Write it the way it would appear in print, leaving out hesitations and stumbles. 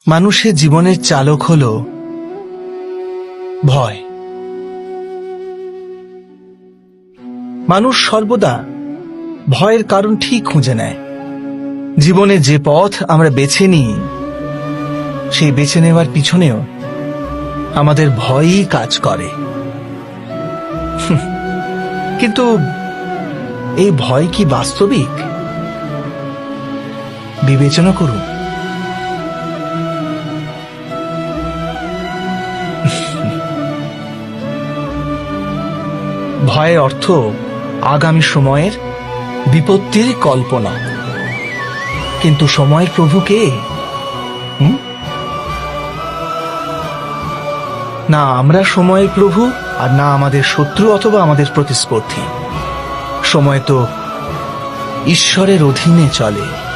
মানুষের জীবনের চালক হল ভয়। মানুষ সর্বদা ভয়ের কারণ ঠিক খুঁজে নেয়। জীবনে যে পথ আমরা বেছে নিই, সেই বেছে নেওয়ার পিছনেও আমাদের ভয়ই কাজ করে। কিন্তু এই ভয় কি বাস্তবিক? বিবেচনা করুন। ভয়ের অর্থ আগামী সময়ের বিপত্তির কল্পনা। কিন্তু সময়ের প্রভু কে? না আমরা সময়ের প্রভু, আর না আমাদের শত্রু অথবা আমাদের প্রতিস্পর্ধী। সময় তো ঈশ্বরের অধীনে চলে।